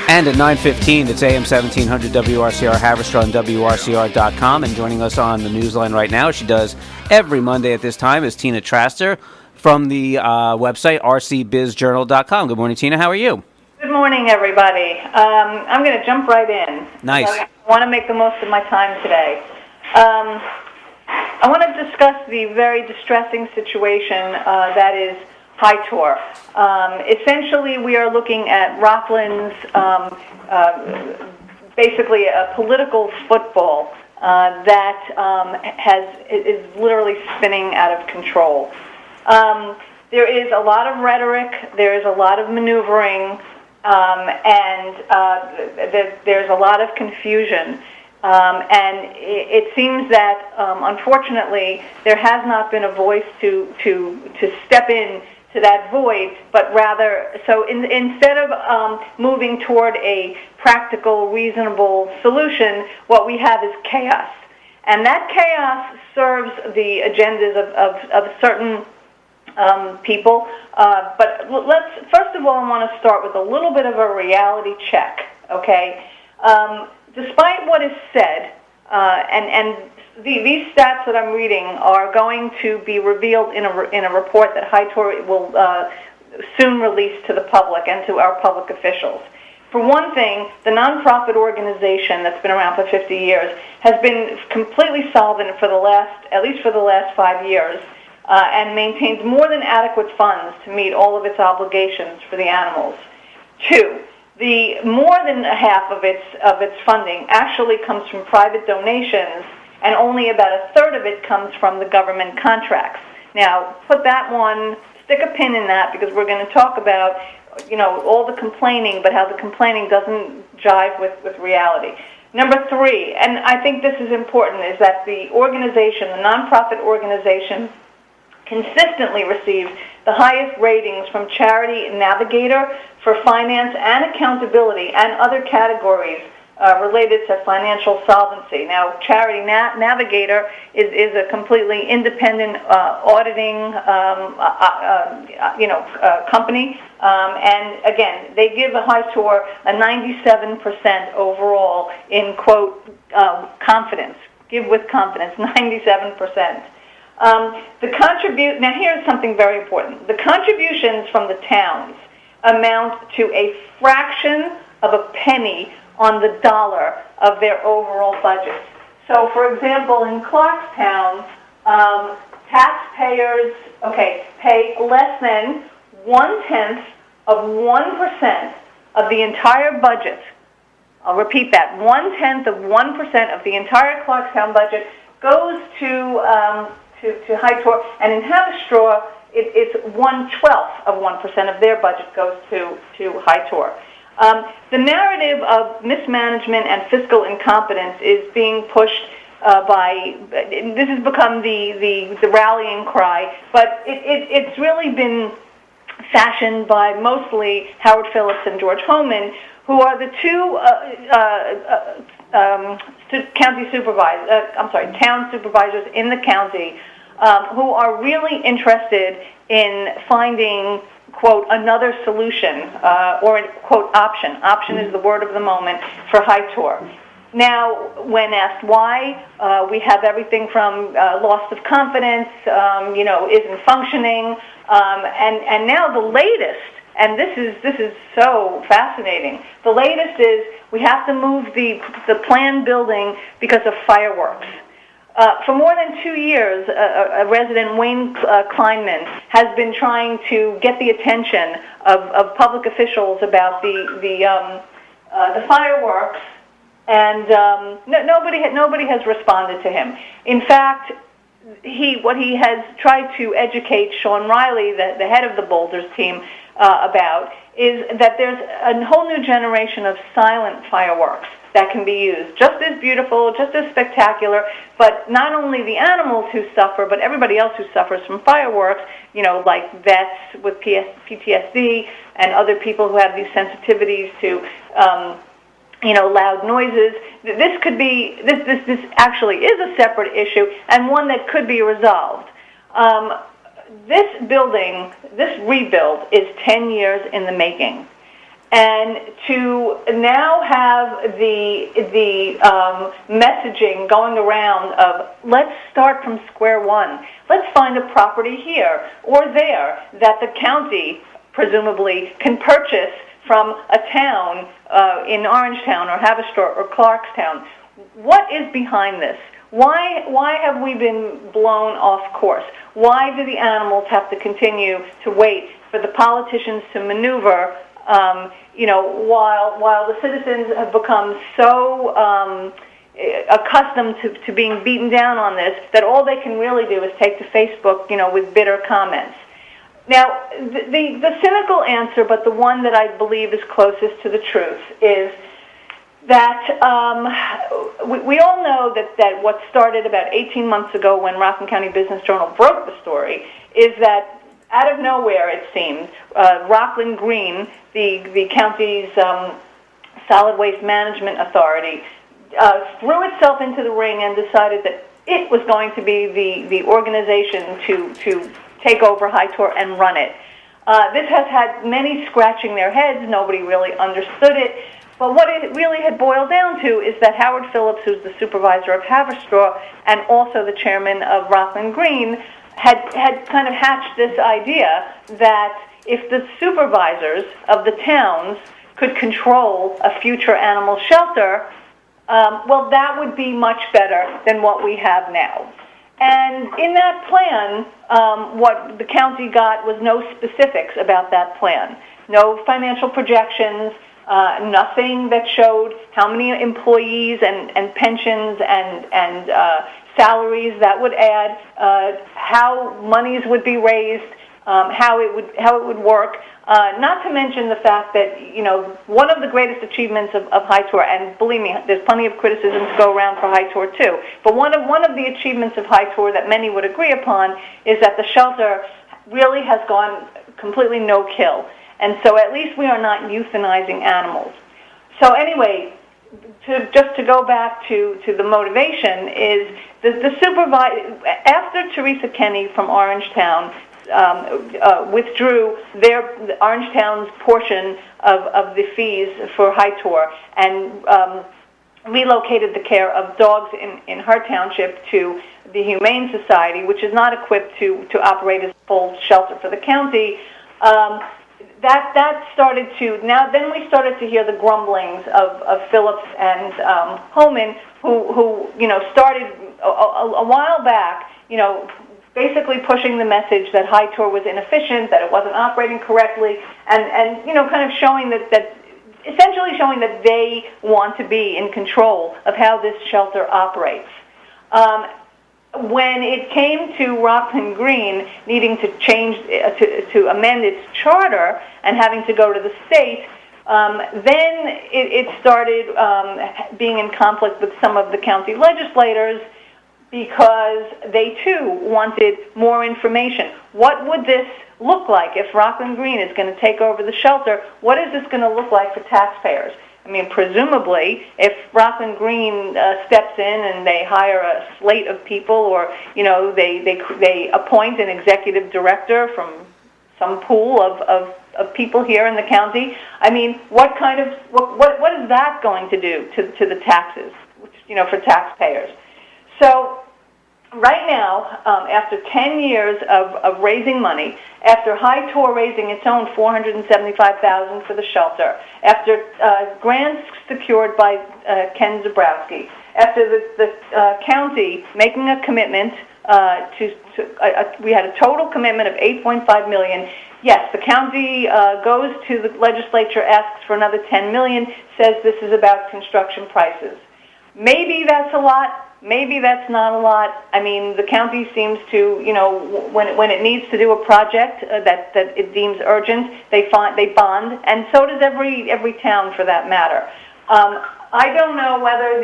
And at 9:15, it's AM 1700 WRCR Haverstraw and WRCR.com. And joining us on the newsline right now, she does every Monday at this time, is Tina Traster from the website rcbizjournal.com. Good morning, Tina. How are you? Good morning, everybody. I'm going to jump right in. Nice. I want to make the most of my time today. I want to discuss the very distressing situation that is Hi-Tor. Essentially, we are looking at Rockland's basically a political football that is literally spinning out of control. There is a lot of rhetoric, there is a lot of maneuvering, and there's a lot of confusion. And it seems that, unfortunately, there has not been a voice to step in to that void, but rather, so instead of moving toward a practical, reasonable solution, what we have is chaos. And that chaos serves the agendas of certain people. But first of all, I want to start with a little bit of a reality check, okay? Despite what is said, these stats that I'm reading are going to be revealed in a report that Hi-Tor will soon release to the public and to our public officials. For one thing, the nonprofit organization that's been around for 50 years has been completely solvent at least for the last 5 years, and maintains more than adequate funds to meet all of its obligations for the animals. Two, the more than half of its funding actually comes from private donations, and only about a third of it comes from the government contracts. Now, stick a pin in that, because we're going to talk about, all the complaining, but how the complaining doesn't jive with reality. Number three, and I think this is important, is that the nonprofit organization, consistently receives the highest ratings from Charity Navigator for finance and accountability and other categories related to financial solvency. Now, Charity Navigator is a completely independent auditing company, and again, they give a Hi-Tor a 97% overall in quote confidence. Give with confidence, 97%. Now here's something very important. The contributions from the towns amount to a fraction of a penny on the dollar of their overall budget. So, for example, in Clarkstown, taxpayers pay less than 0.1% of the entire budget. I'll repeat that: 0.1% of the entire Clarkstown budget goes to Hi-Tor, and in Haverstraw, it's 1/12% of their budget goes to Hi-Tor. The narrative of mismanagement and fiscal incompetence is being pushed this has become the rallying cry, but it's really been fashioned by mostly Howard Phillips and George Homan, who are the two town supervisors in the county, who are really interested in finding, quote, another solution, or a, quote, option. Option is the word of the moment for Hi-Tor. Now, when asked why, we have everything from loss of confidence, isn't functioning, and now the latest, and this is so fascinating. The latest is we have to move the planned building because of fireworks. For more than 2 years, a resident, Wayne Kleinman, has been trying to get the attention of public officials about the fireworks, and nobody has responded to him. In fact, what he has tried to educate Sean Riley, the head of the Boulders team, about is that there's a whole new generation of silent fireworks that can be used, just as beautiful, just as spectacular, but not only the animals who suffer, but everybody else who suffers from fireworks, like vets with PTSD and other people who have these sensitivities to loud noises. This actually is a separate issue, and one that could be resolved. This building, this rebuild is 10 years in the making. And to now have the messaging going around of let's start from square one, let's find a property here or there that the county presumably can purchase from a town in Orangetown or Haverstraw or Clarkstown. What is behind this? Why have we been blown off course? Why do the animals have to continue to wait for the politicians to maneuver? While the citizens have become so accustomed to being beaten down on this that all they can really do is take to Facebook, with bitter comments. Now, the cynical answer, but the one that I believe is closest to the truth, is that we all know that what started about 18 months ago when Rockland County Business Journal broke the story is that out of nowhere, it seemed, Rockland Green, the county's solid waste management authority, threw itself into the ring and decided that it was going to be the organization to take over Hi-Tor and run it. This has had many scratching their heads. Nobody really understood it. But what it really had boiled down to is that Howard Phillips, who's the supervisor of Haverstraw and also the chairman of Rockland Green, had kind of hatched this idea that if the supervisors of the towns could control a future animal shelter, well, that would be much better than what we have now. And in that plan, what the county got was no specifics about that plan. No financial projections, nothing that showed how many employees and pensions and salaries that would add, how monies would be raised, how it would work. Not to mention the fact that one of the greatest achievements of Hi-Tor, and believe me, there's plenty of criticism to go around for Hi-Tor too. But one of the achievements of Hi-Tor that many would agree upon is that the shelter really has gone completely no-kill, and so at least we are not euthanizing animals. So anyway, to go back to the motivation is the supervisor after Teresa Kenny from Orangetown withdrew Orangetown's portion of the fees for Hi-Tor and relocated the care of dogs in her township to the Humane Society, which is not equipped to operate as a full shelter for the county. That started to then we started to hear the grumblings of Phillips and Homan, who started a while back, basically pushing the message that Hi-Tor was inefficient, that it wasn't operating correctly, and kind of showing essentially showing that they want to be in control of how this shelter operates. When it came to Rockland Green needing to change, to amend its charter and having to go to the state, then it started being in conflict with some of the county legislators because they too wanted more information. What would this look like if Rockland Green is going to take over the shelter? What is this going to look like for taxpayers? I mean, presumably, if Rockland Green steps in and they hire a slate of people, or they appoint an executive director from some pool of people here in the county, I mean, what is that going to do to the taxes, for taxpayers? So right now, after 10 years of raising money, after Hi-Tor raising its own $475,000 for the shelter, after grants secured by Ken Zabrowski, after the county making a commitment we had a total commitment of $8.5 million. Yes, the county goes to the legislature, asks for another $10 million, says this is about construction prices. Maybe that's a lot. Maybe that's not a lot. I mean, the county seems to, when it needs to do a project that it deems urgent, they bond, and so does every town for that matter. I don't know whether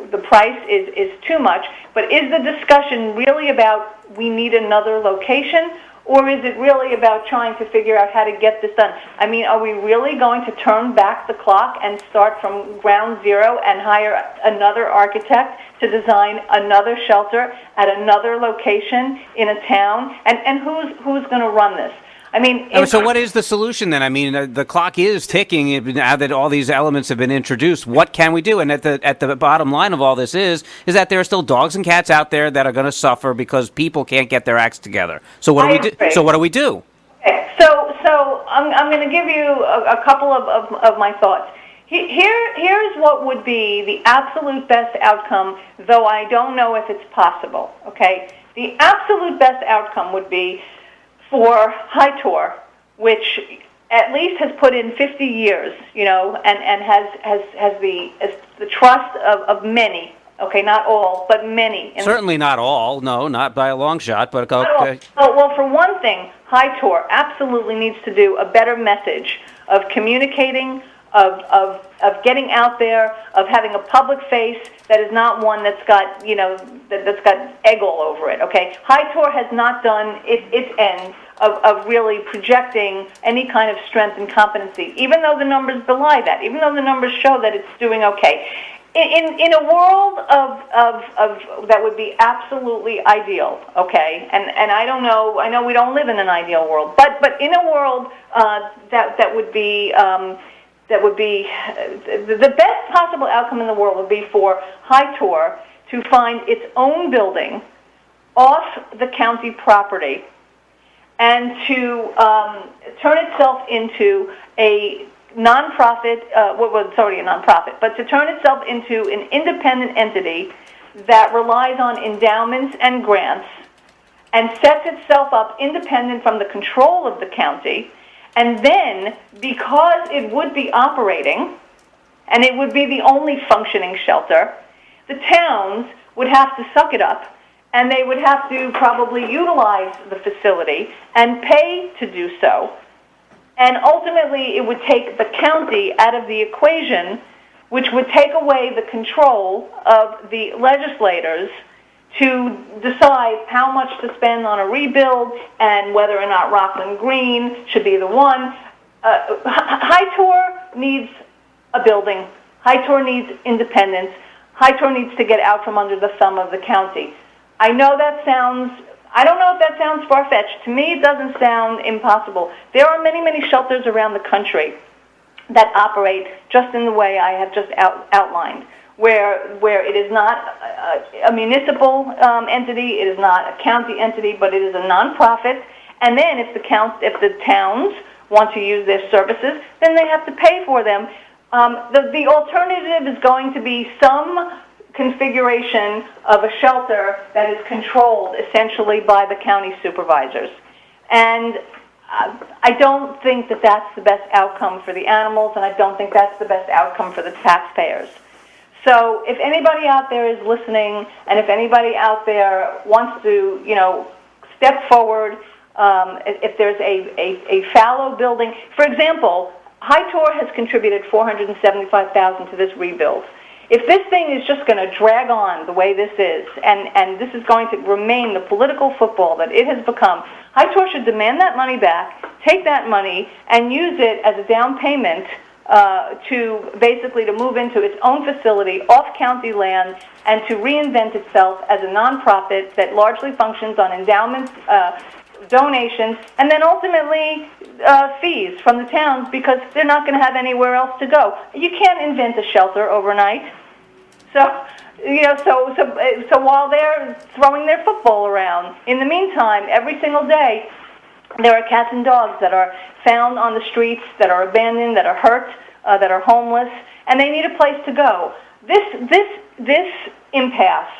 the price is too much, but is the discussion really about we need another location, Or is it really about trying to figure out how to get this done? I mean, are we really going to turn back the clock and start from ground zero and hire another architect to design another shelter at another location in a town? And who's going to run this? I mean, so what is the solution then? I mean, the clock is ticking now that all these elements have been introduced. What can we do? And at the bottom line of all this is that there are still dogs and cats out there that are going to suffer because people can't get their acts together. So what do we do? So what do we do? Okay. So I'm going to give you a couple of my thoughts. Here's what would be the absolute best outcome, though I don't know if it's possible. Okay. The absolute best outcome would be for Hi-Tor, which at least has put in 50 years, and has the trust of many. Okay, not all, but many. Certainly not all. No, not by a long shot. But okay. Well, for one thing, Hi-Tor absolutely needs to do a better message of communicating, of getting out there, of having a public face that is not one that's got that's got egg all over it. Okay, Hi-Tor has not done its end of really projecting any kind of strength and competency, even though the numbers belie that, even though the numbers show that it's doing okay. In a world of that would be absolutely ideal, okay, and I don't know, I know we don't live in an ideal world, but in a world that would be the best possible outcome in the world would be for Hi-Tor to find its own building off the county property and to turn itself into a nonprofit, well, it's already a nonprofit, but to turn itself into an independent entity that relies on endowments and grants and sets itself up independent from the control of the county. And then, because it would be operating, and it would be the only functioning shelter, the towns would have to suck it up, and they would have to probably utilize the facility and pay to do so. And ultimately, it would take the county out of the equation, which would take away the control of the legislators to decide how much to spend on a rebuild and whether or not Rockland Green should be the one. Hi-Tor needs a building. Hi-Tor needs independence. Hi-Tor needs to get out from under the thumb of the county. I don't know if that sounds far-fetched. To me, it doesn't sound impossible. There are many, many shelters around the country that operate just in the way I have just outlined, where it is not a municipal entity, it is not a county entity, but it is a nonprofit. And then if the towns want to use their services, then they have to pay for them. The alternative is going to be some configuration of a shelter that is controlled essentially by the county supervisors. And I don't think that that's the best outcome for the animals, and I don't think that's the best outcome for the taxpayers. So if anybody out there is listening, and if anybody out there wants to, step forward, if there's a fallow building, for example, Hi-Tor has contributed $475,000 to this rebuild. If this thing is just going to drag on the way this is, and this is going to remain the political football that it has become, Hi-Tor should demand that money back, take that money, and use it as a down payment to move into its own facility off county land and to reinvent itself as a nonprofit that largely functions on endowments, donations, and then ultimately fees from the towns because they're not going to have anywhere else to go. You can't invent a shelter overnight. So while they're throwing their football around, in the meantime, every single day, there are cats and dogs that are found on the streets, that are abandoned, that are hurt, that are homeless, and they need a place to go. This impasse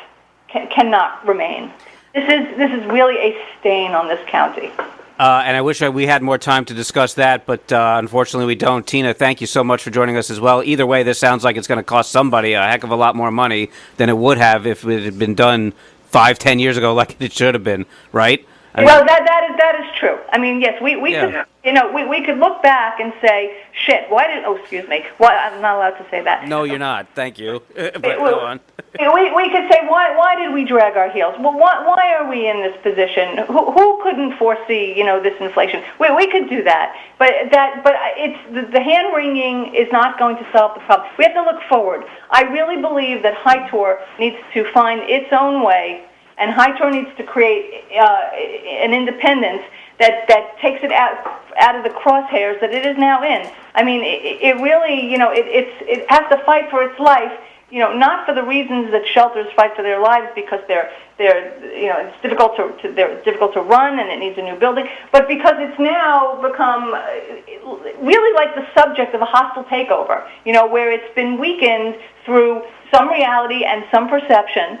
cannot remain. This is really a stain on this county. And I wish we had more time to discuss that, but unfortunately we don't. Tina, thank you so much for joining us as well. Either way, this sounds like it's going to cost somebody a heck of a lot more money than it would have if it had been done 5-10 years ago like it should have been, right? Well, that is true. I mean, yes, we Yeah. could, we could look back and say, shit, why, I'm not allowed to say that. No, you're not. Thank you. But go on. We could say, why did we drag our heels? Well, why are we in this position? Who couldn't foresee, this inflation? We could do that, but it's the hand wringing is not going to solve the problem. We have to look forward. I really believe that Hi-Tor needs to find its own way, and Hi-Tor needs to create an independence that takes it out of the crosshairs that it is now in. I mean, it really, it has to fight for its life. Not for the reasons that shelters fight for their lives, because it's difficult to run and it needs a new building, but because it's now become really like the subject of a hostile takeover, where it's been weakened through some reality and some perception,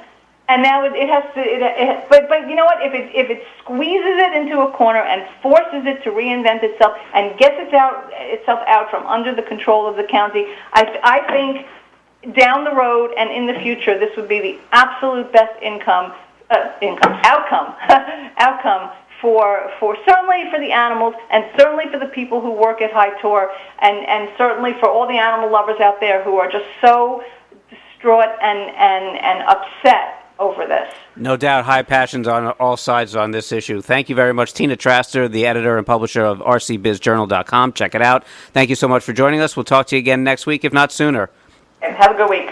and now it has to. But you know what? If it squeezes it into a corner and forces it to reinvent itself and gets itself out from under the control of the county, I think down the road and in the future, this would be the absolute best outcome for certainly for the animals, and certainly for the people who work at Hi-Tor, and certainly for all the animal lovers out there who are just so distraught and upset over this. No doubt, high passions on all sides on this issue. Thank you very much, Tina Traster, the editor and publisher of rcbizjournal.com. Check it out. Thank you so much for joining us. We'll talk to you again next week, if not sooner. And have a good week.